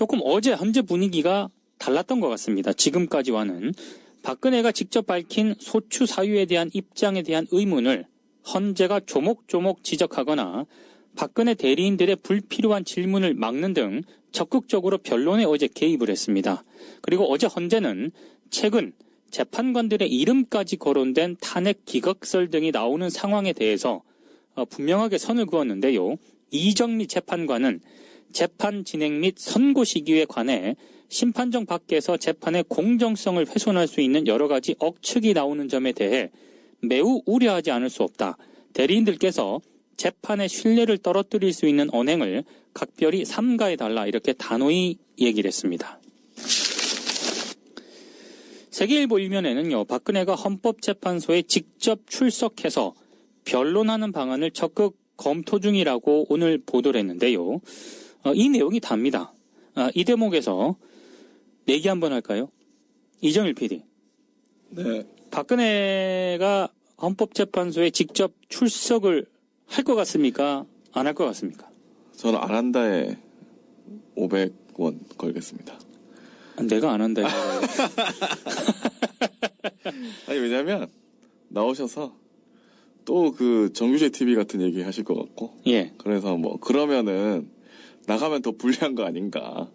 조금 어제 헌재 분위기가 달랐던 것 같습니다. 지금까지와는. 박근혜가 직접 밝힌 소추 사유에 대한 입장에 대한 의문을 헌재가 조목조목 지적하거나 박근혜 대리인들의 불필요한 질문을 막는 등 적극적으로 변론에 어제 개입을 했습니다. 그리고 어제 헌재는 최근 재판관들의 이름까지 거론된 탄핵 기각설 등이 나오는 상황에 대해서 분명하게 선을 그었는데요. 이정미 재판관은 재판 진행 및 선고 시기에 관해 심판정 밖에서 재판의 공정성을 훼손할 수 있는 여러 가지 억측이 나오는 점에 대해 매우 우려하지 않을 수 없다. 대리인들께서 재판의 신뢰를 떨어뜨릴 수 있는 언행을 각별히 삼가해달라 이렇게 단호히 얘기를 했습니다. 세계일보 일면에는요. 박근혜가 헌법재판소에 직접 출석해서 변론하는 방안을 적극 검토 중이라고 오늘 보도를 했는데요. 이 내용이 답니다. 이 대목에서 내기 한번 할까요? 이정일 PD. 네. 박근혜가 헌법재판소에 직접 출석을 할 것 같습니까? 안 할 것 같습니까? 저는 안 한다에 500원 걸겠습니다. 내가 안 한다. 아니 왜냐면 나오셔서 또 그 정규제 TV 같은 얘기 하실 것 같고. 예. 그래서 뭐 그러면은 나가면 더 불리한 거 아닌가.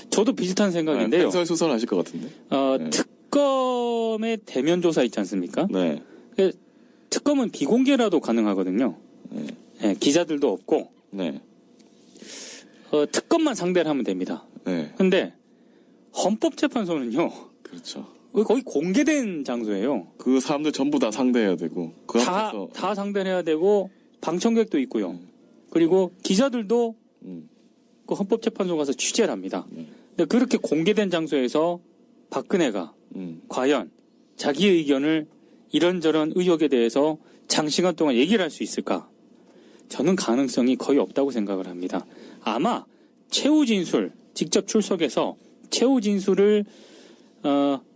저도 비슷한 생각인데요. 횡설수설하실 것 같은데. 네. 특검의 대면 조사 있지 않습니까? 네. 특검은 비공개라도 가능하거든요. 네. 네, 기자들도 없고. 네. 특검만 상대를 하면 됩니다. 네. 근데 헌법재판소는요. 그렇죠. 거의 공개된 장소예요. 그 사람들 전부 다 상대해야 되고 그 앞에서 다 상대를 해야 되고 방청객도 있고요. 그리고 기자들도 그 헌법재판소 가서 취재를 합니다. 근데 그렇게 공개된 장소에서 박근혜가 과연 자기 의견을 이런저런 의혹에 대해서 장시간 동안 얘기를 할 수 있을까? 저는 가능성이 거의 없다고 생각을 합니다. 아마 최후 진술, 직접 출석해서 최후 진술을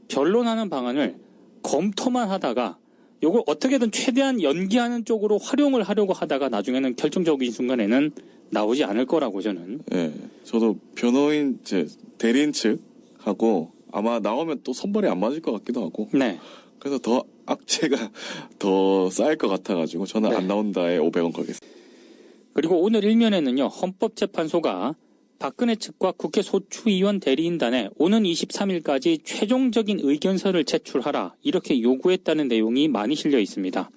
변론하는 방안을 검토만 하다가 요걸 어떻게든 최대한 연기하는 쪽으로 활용을 하려고 하다가 나중에는 결정적인 순간에는 나오지 않을 거라고 저는. 네, 저도 변호인 대리인 측하고 아마 나오면 또 선발이 안 맞을 것 같기도 하고. 네. 그래서 더 악재가 더 쌓일 것 같아가지고 저는 네. 안 나온다에 500원 걸겠습니다. 그리고 오늘 일면에는요. 헌법재판소가 박근혜 측과 국회 소추위원 대리인단에 오는 23일까지 최종적인 의견서를 제출하라 이렇게 요구했다는 내용이 많이 실려 있습니다.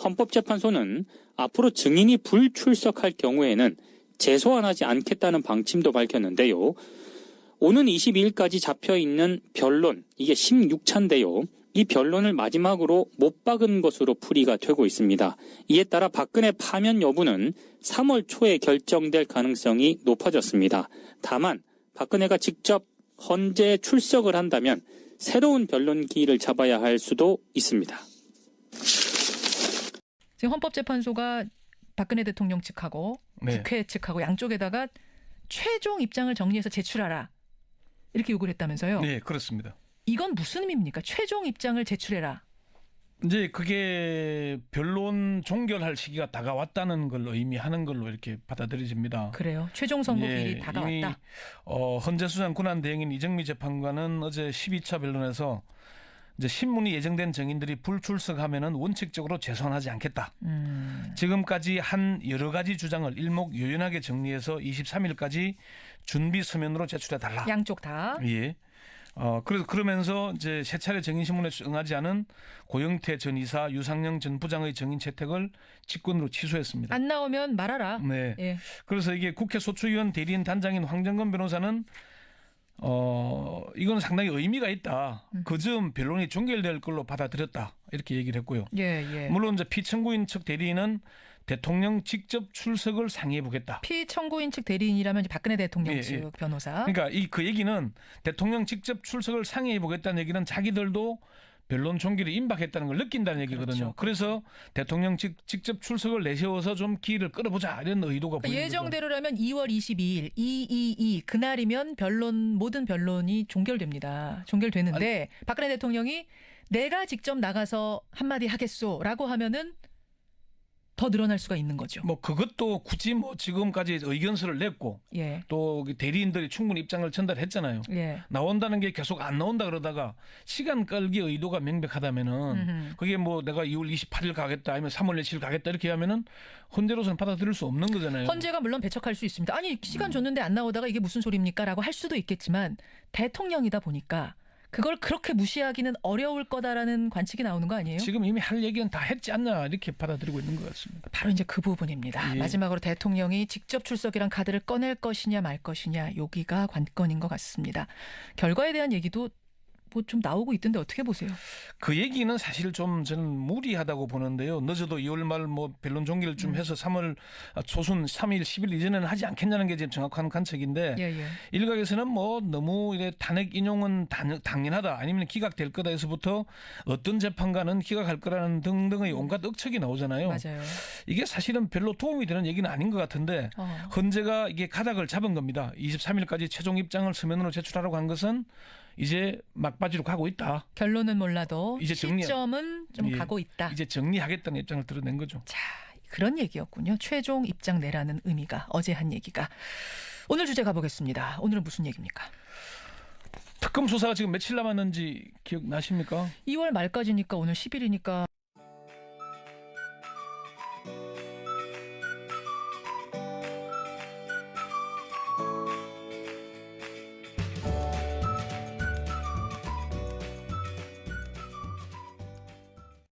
헌법재판소는 앞으로 증인이 불출석할 경우에는 재소환하지 않겠다는 방침도 밝혔는데요. 오는 22일까지 잡혀있는 변론, 이게 16차인데요. 이 변론을 마지막으로 못 박은 것으로 풀이가 되고 있습니다. 이에 따라 박근혜 파면 여부는 3월 초에 결정될 가능성이 높아졌습니다. 다만 박근혜가 직접 헌재에 출석을 한다면 새로운 변론 기일을 잡아야 할 수도 있습니다. 지금 헌법재판소가 박근혜 대통령 측하고 네. 국회 측하고 양쪽에다가 최종 입장을 정리해서 제출하라 이렇게 요구를 했다면서요? 네, 그렇습니다. 이건 무슨 의미입니까? 최종 입장을 제출해라. 이제 그게 변론 종결할 시기가 다가왔다는 걸 의미하는 걸로 이렇게 받아들여집니다. 그래요? 최종 선고일이 다가왔다. 이미 헌재수장 군안대행인 이정미 재판관은 어제 12차 변론에서 이제 신문이 예정된 증인들이 불출석하면은 원칙적으로 재소환하지 않겠다. 지금까지 한 여러 가지 주장을 일목요연하게 정리해서 23일까지 준비 서면으로 제출해 달라. 양쪽 다. 예. 그러면서 이제 세 차례 증인 신문에 응하지 않은 고영태 전 이사, 유상영 전 부장의 증인 채택을 직권으로 취소했습니다. 안 나오면 말하라. 네. 예. 그래서 이게 국회 소추위원 대리인 단장인 황정건 변호사는 이건 상당히 의미가 있다. 그즈음 변론이 종결될 걸로 받아들였다. 이렇게 얘기를 했고요. 예, 예. 물론 이제 피청구인 측 대리인은 대통령 직접 출석을 상의해 보겠다. 피청구인 측 대리인이라면 이제 박근혜 대통령 예, 측 예. 변호사. 그러니까 그 얘기는 대통령 직접 출석을 상의해 보겠다는 얘기는 자기들도 변론 종결이 임박했다는 걸 느낀다는 얘기거든요. 그렇죠. 그래서 대통령 직접 출석을 내세워서 좀 기일을 끌어보자 이런 의도가 보이는 거죠. 예정대로라면 2월 22일 222 그날이면 모든 변론이 종결됩니다. 종결되는데 박근혜 대통령이 내가 직접 나가서 한마디 하겠소라고 하면은 더 늘어날 수가 있는 거죠. 뭐 그것도 굳이 뭐 지금까지 의견서를 냈고 예. 또 대리인들이 충분히 입장을 전달했잖아요. 예. 나온다는 게 계속 안 나온다 그러다가 시간 끌기 의도가 명백하다면은 그게 뭐 내가 2월 28일 가겠다 아니면 3월 27일 가겠다 이렇게 하면은 헌재로서는 받아들일 수 없는 거잖아요. 헌재가 물론 배척할 수 있습니다. 아니 시간 줬는데 안 나오다가 이게 무슨 소리입니까라고 할 수도 있겠지만 대통령이다 보니까 그걸 그렇게 무시하기는 어려울 거다라는 관측이 나오는 거 아니에요? 지금 이미 할 얘기는 다 했지 않냐 이렇게 받아들이고 있는 것 같습니다. 바로 이제 그 부분입니다. 예. 마지막으로 대통령이 직접 출석이란 카드를 꺼낼 것이냐 말 것이냐 여기가 관건인 것 같습니다. 결과에 대한 얘기도 뭐 좀 나오고 있던데 어떻게 보세요? 그 얘기는 사실 좀 저는 무리하다고 보는데요. 늦어도 2월 말 뭐 변론 종기를 좀 해서 3월 초순 3일 10일 이전에는 하지 않겠냐는 게 지금 정확한 관측인데 예. 일각에서는 뭐 너무 이래 탄핵 인용은 당연하다 아니면 기각될 거다 해서부터 어떤 재판관은 기각할 거라는 등등의 온갖 억측이 나오잖아요. 맞아요. 이게 사실은 별로 도움이 되는 얘기는 아닌 것 같은데 헌재가 이게 가닥을 잡은 겁니다. 23일까지 최종 입장을 서면으로 제출하라고 한 것은 이제 막바지로 가고 있다. 결론은 몰라도 이제 시점은 좀 예. 가고 있다. 이제 정리하겠다는 입장을 드러낸 거죠. 자, 그런 얘기였군요. 최종 입장 내라는 의미가 어제 한 얘기가. 오늘 주제 가보겠습니다. 오늘은 무슨 얘기입니까? 특검 수사가 지금 며칠 남았는지 기억나십니까? 2월 말까지니까 오늘 10일이니까